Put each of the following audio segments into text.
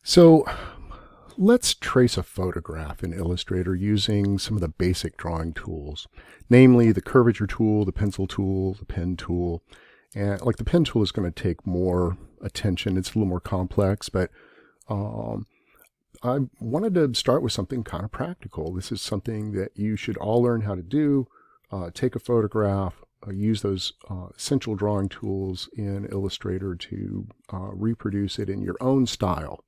So let's trace a photograph in Illustrator using some of the basic drawing tools, namely the curvature tool, the pencil tool, the pen tool. And like the pen tool is going to take more attention. It's a little more complex, but I wanted to start with something kind of practical. This is something that you should all learn how to do. Take a photograph, use those essential drawing tools in Illustrator to reproduce it in your own style.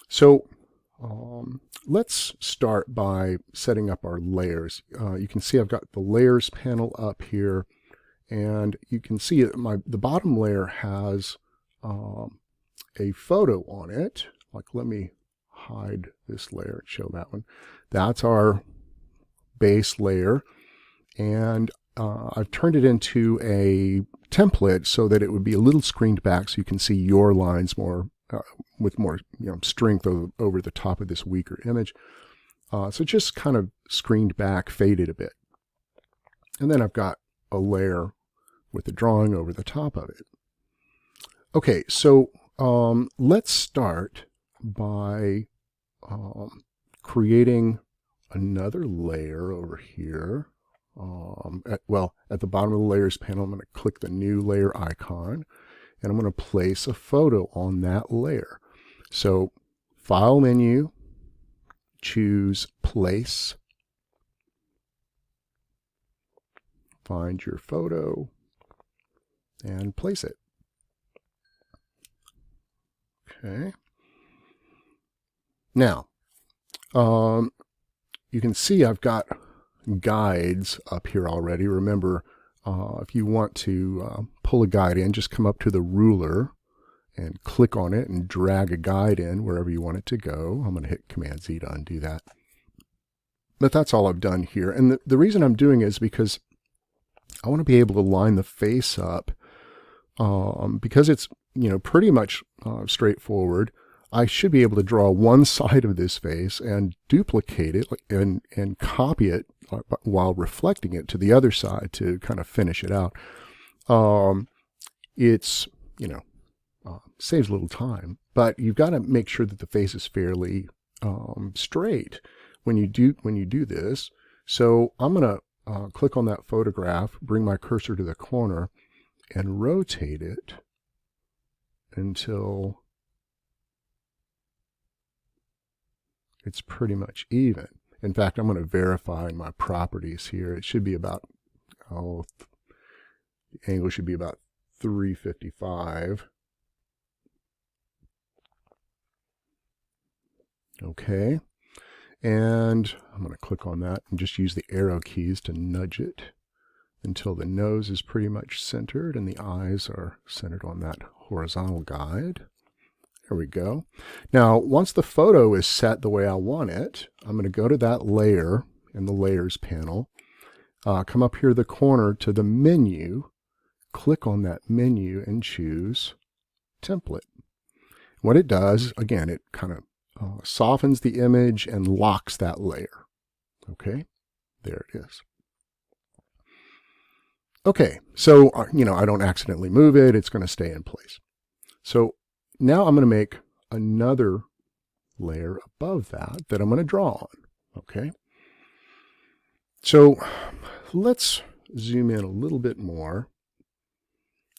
So let's start by setting up our layers. You can see I've got the layers panel up here, and you can see the bottom layer has a photo on it. Like, let me hide this layer and show that one. That's our base layer, and I've turned it into a template so that it would be a little screened back so you can see your lines more with more strength over the top of this weaker image. So just kind of screened back, faded a bit. And then I've got a layer with the drawing over the top of it. Okay, so let's start by creating another layer over here. At the bottom of the layers panel, I'm going to click the new layer icon, and I'm going to place a photo on that layer. So File menu, choose Place, find your photo, and place it. Okay. Now, you can see I've got guides up here already. Remember, if you want to pull a guide in, just come up to the ruler and click on it and drag a guide in wherever you want it to go. I'm going to hit Command-Z to undo that. But that's all I've done here. And the reason I'm doing it is because I want to be able to line the face up because it's pretty much straightforward. I should be able to draw one side of this face and duplicate it and copy it while reflecting it to the other side to kind of finish it out. It's, saves a little time, but you've got to make sure that the face is fairly straight when you do this. So I'm going to click on that photograph, bring my cursor to the corner, and rotate it until it's pretty much even. In fact, I'm going to verify my properties here. It should be about, the angle should be about 355. Okay. And I'm going to click on that and just use the arrow keys to nudge it until the nose is pretty much centered and the eyes are centered on that horizontal guide. There we go. Now, once the photo is set the way I want it, I'm going to go to that layer in the Layers panel, come up here to the corner to the menu, click on that menu and choose Template. What it does, again, it kind of softens the image and locks that layer. Okay, there it is. Okay, so, I don't accidentally move it. It's going to stay in place. So now I'm going to make another layer above that I'm going to draw on. Okay. So let's zoom in a little bit more.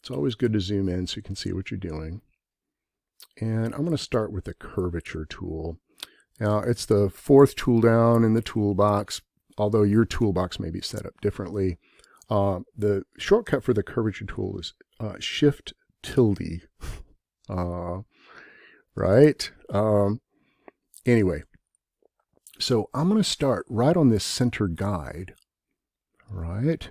It's always good to zoom in so you can see what you're doing. And I'm going to start with the Curvature tool. Now, it's the fourth tool down in the toolbox, although your toolbox may be set up differently. The shortcut for the Curvature tool is Shift tilde. Right? Anyway, so I'm going to start right on this center guide, right?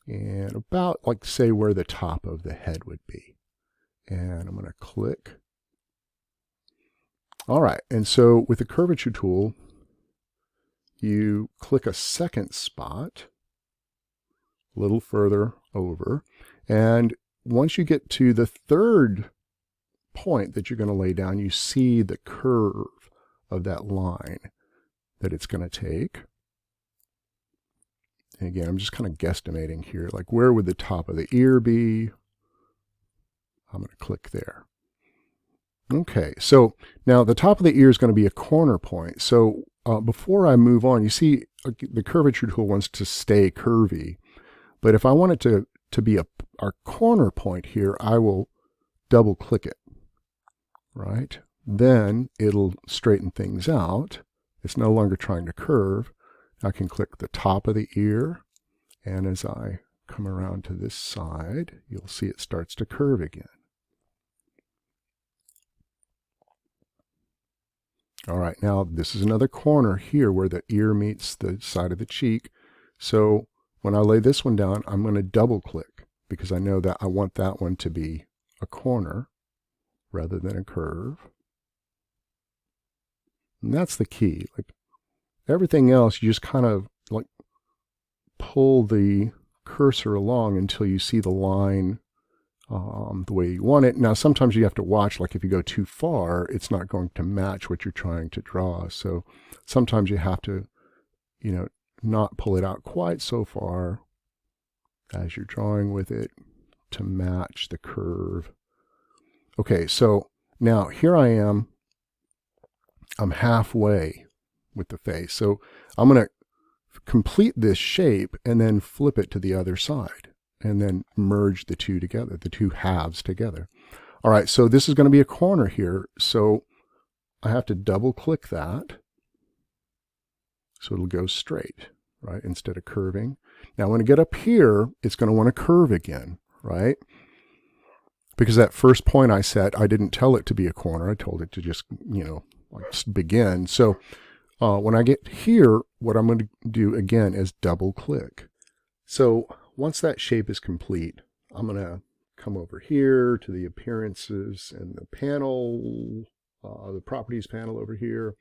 And about, like, say, where the top of the head would be. And I'm going to click. All right, and so with the Curvature tool, you click a second spot, a little further over, and once you get to the third point that you're going to lay down, you see the curve of that line that it's going to take. And again, I'm just kind of guesstimating here, like where would the top of the ear be? I'm going to click there. Okay, so now the top of the ear is going to be a corner point. So before I move on, you see the curvature tool wants to stay curvy. But if I want it to be our corner point here, I will double click it, right? Then it'll straighten things out. It's no longer trying to curve. I can click the top of the ear, and as I come around to this side, you'll see it starts to curve again. All right, now this is another corner here where the ear meets the side of the cheek. So when I lay this one down, I'm going to double click because I know that I want that one to be a corner rather than a curve. And that's the key. Like everything else, you just kind of like pull the cursor along until you see the line the way you want it. Now, sometimes you have to watch, like if you go too far, it's not going to match what you're trying to draw. So sometimes you have to, not pull it out quite so far as you're drawing with it to match the curve. Okay, so now here I am. I'm halfway with the face. So I'm going to complete this shape and then flip it to the other side and then merge the two together, the two halves together. All right, so this is going to be a corner here. So I have to double click that so it'll go straight, right, instead of curving. Now when I get up here, it's going to want to curve again, right? Because that first point I set, I didn't tell it to be a corner. I told it to just, just begin. So when I get here, what I'm going to do again is double click. So once that shape is complete, I'm going to come over here to the appearances and the panel, the properties panel over here.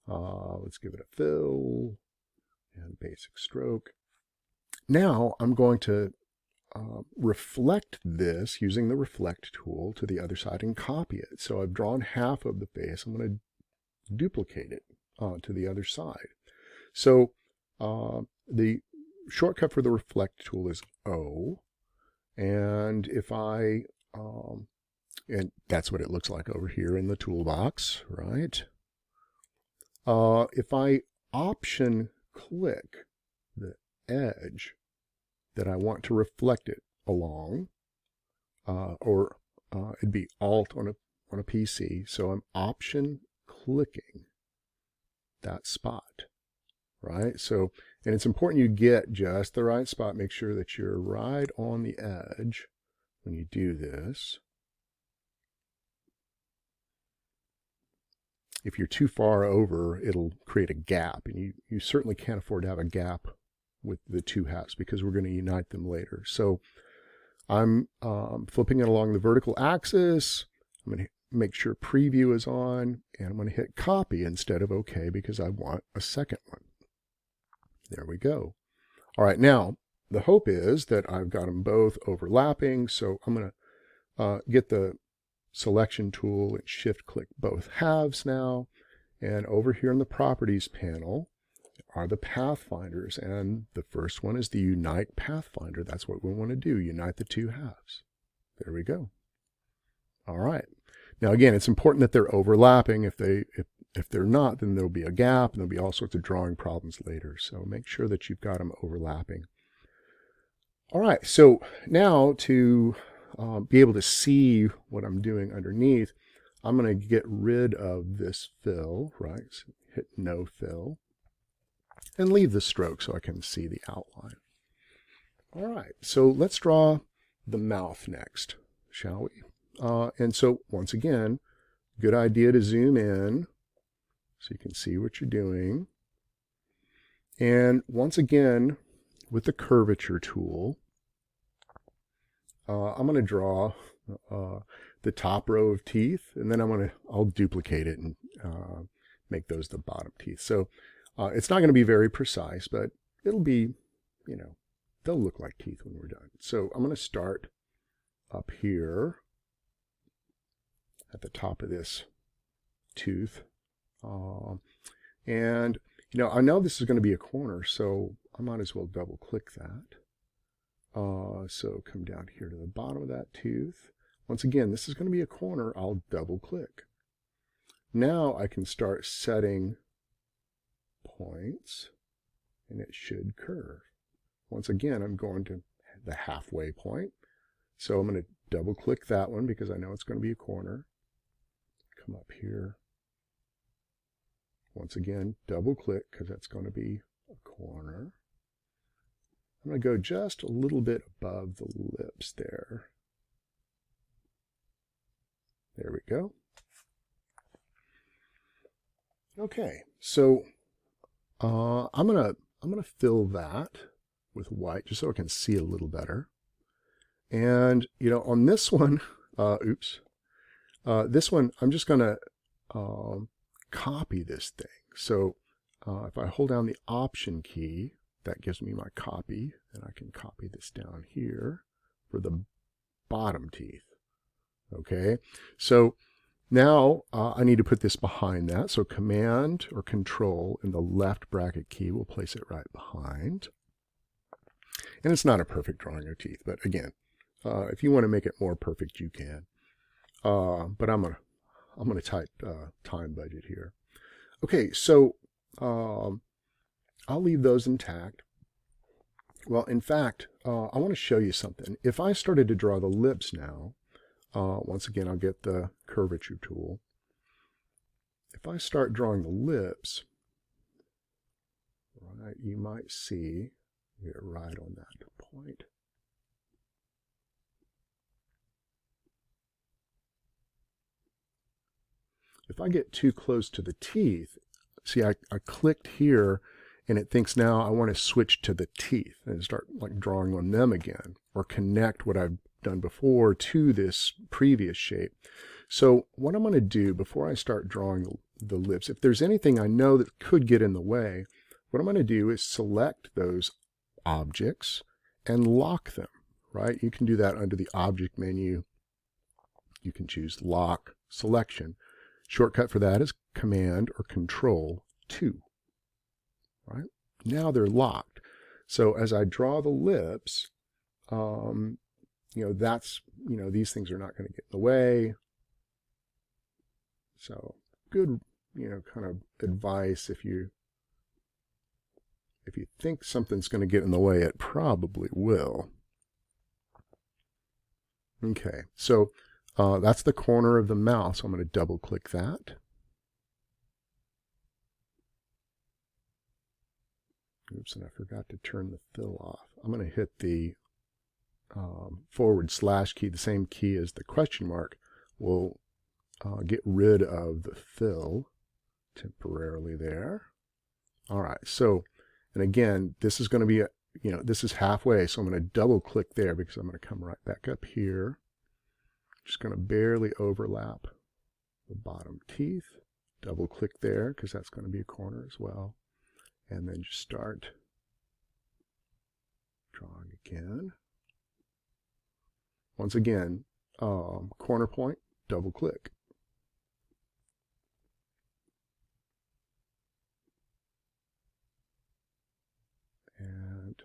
Let's give it a fill and basic stroke. Now I'm going to reflect this using the reflect tool to the other side and copy it. So I've drawn half of the face. I'm going to duplicate it to the other side. So the shortcut for the reflect tool is O. And if I, and that's what it looks like over here in the toolbox, right? If I option click the edge that I want to reflect it along, or it'd be Alt on a PC. So I'm option clicking that spot, right? So, and it's important you get just the right spot. Make sure that you're right on the edge when you do this. If you're too far over, it'll create a gap, and you certainly can't afford to have a gap with the two halves because we're going to unite them later. So I'm flipping it along the vertical axis. I'm going to make sure preview is on, and I'm going to hit copy instead of OK because I want a second one. There we go. All right, now the hope is that I've got them both overlapping, so I'm going to get the selection tool and shift click both halves now, and over here in the properties panel are the pathfinders, and the first one is the unite pathfinder. That's what we want to do, unite the two halves. There we go. All right, now again, it's important that they're overlapping. If they're not, then there'll be a gap and there'll be all sorts of drawing problems later, so make sure that you've got them overlapping. All right, so now to be able to see what I'm doing underneath, I'm going to get rid of this fill, right? So hit no fill and leave the stroke so I can see the outline. All right, so let's draw the mouth next, shall we? And so once again, good idea to zoom in so you can see what you're doing. And once again, with the curvature tool, I'm going to draw the top row of teeth, and then I'll duplicate it and make those the bottom teeth. So it's not going to be very precise, but it'll be, they'll look like teeth when we're done. So I'm going to start up here at the top of this tooth. And, I know this is going to be a corner, so I might as well double click that. So come down here to the bottom of that tooth. Once again, this is going to be a corner. I'll double click. Now I can start setting points, and it should curve. Once again, I'm going to the halfway point. So I'm going to double click that one because I know it's going to be a corner. Come up here. Once again, double click because that's going to be a corner. I'm going to go just a little bit above the lips there. There we go. Okay, so I'm gonna fill that with white just so I can see a little better. And you know, on this one, this one I'm just gonna copy this thing. So if I hold down the Option key, that gives me my copy, and I can copy this down here for the bottom teeth. Okay, so now I need to put this behind that. So Command or Control and the left bracket key will place it right behind. And it's not a perfect drawing of teeth, but again, if you want to make it more perfect, you can. But I'm gonna tight time budget here. Okay, so I'll leave those intact. Well, in fact, I want to show you something. If I started to draw the lips now, once again, I'll get the Curvature Tool. If I start drawing the lips, right, you might see, get it right on that point. If I get too close to the teeth, see, I clicked here, and it thinks now I want to switch to the teeth and start like drawing on them again, or connect what I've done before to this previous shape. So what I'm going to do before I start drawing the lips, if there's anything I know that could get in the way, what I'm going to do is select those objects and lock them, right? You can do that under the Object menu. You can choose Lock Selection. Shortcut for that is Command or Control 2, right? Now they're locked. So as I draw the lips, you know, that's, you know, these things are not going to get in the way. So good, you know, kind of advice. If you think something's going to get in the way, it probably will. Okay, so that's the corner of the mouth. So I'm going to double click that. Oops, and I forgot to turn the fill off. I'm going to hit the / key, the same key as the question mark, will get rid of the fill temporarily there. All right, so, and again, this is going to be, you know, this is halfway, so I'm going to double click there because I'm going to come right back up here. Just going to barely overlap the bottom teeth. Double click there because that's going to be a corner as well. And then just start drawing again. Once again, corner point, double click. And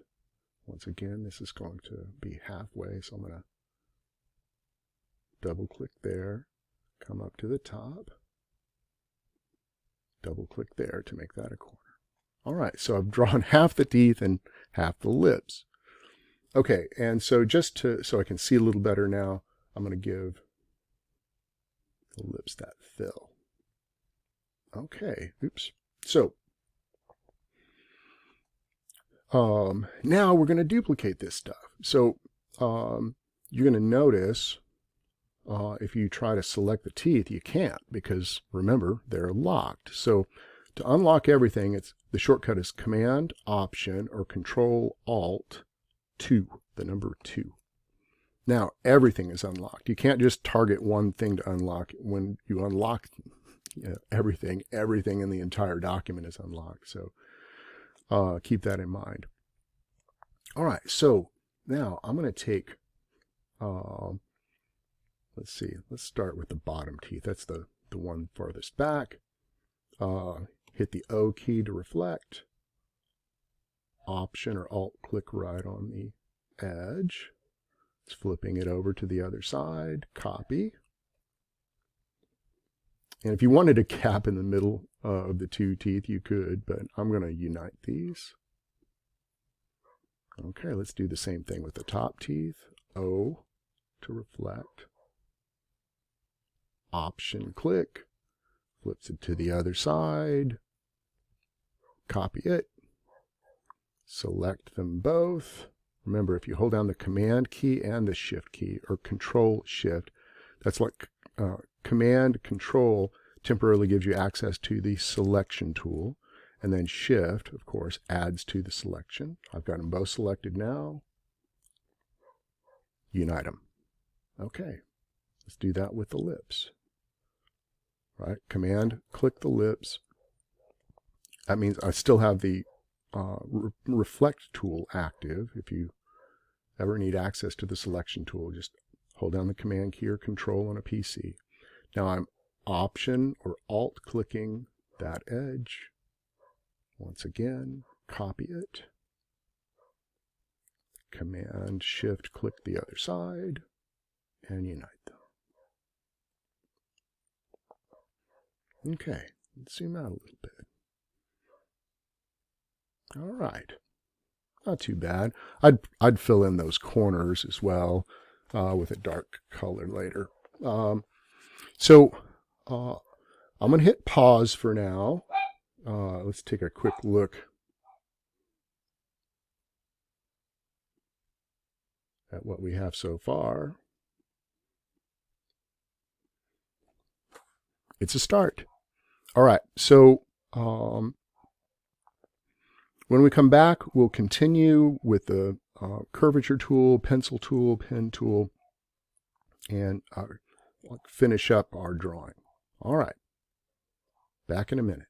once again, this is going to be halfway, so I'm going to double click there, come up to the top, double click there to make that a corner. All right, so I've drawn half the teeth and half the lips. Okay, and so just so I can see a little better now, I'm going to give the lips that fill. Okay, oops. So now we're going to duplicate this stuff. So you're going to notice if you try to select the teeth, you can't because remember, they're locked. So to unlock everything, the shortcut is Command, Option, or Control, Alt, 2, the number 2. Now, everything is unlocked. You can't just target one thing to unlock. When you unlock everything in the entire document is unlocked. So keep that in mind. All right, so now I'm going to take, let's see, let's start with the bottom teeth. That's the one farthest back. Hit the O key to reflect. Option or Alt click right on the edge. It's flipping it over to the other side, copy. And if you wanted a gap in the middle of the two teeth, you could, but I'm going to unite these. Okay, let's do the same thing with the top teeth. O to reflect. Option click, flips it to the other side, copy it, select them both. Remember, if you hold down the Command key and the Shift key, or Control Shift, that's like Command Control temporarily gives you access to the selection tool, and then Shift, of course, adds to the selection. I've got them both selected now. Unite them. Okay, let's do that with the lips. Right, Command, click the lips. That means I still have the reflect tool active. If you ever need access to the selection tool, just hold down the Command key or Control on a PC. Now I'm Option or Alt clicking that edge. Once again, copy it. Command Shift click the other side and unite them. Okay, let's zoom out a little bit. All right, not too bad. I'd fill in those corners as well with a dark color later. So I'm going to hit pause for now. Let's take a quick look at what we have so far. It's a start. All right, so when we come back, we'll continue with the curvature tool, pencil tool, pen tool, and finish up our drawing. All right, back in a minute.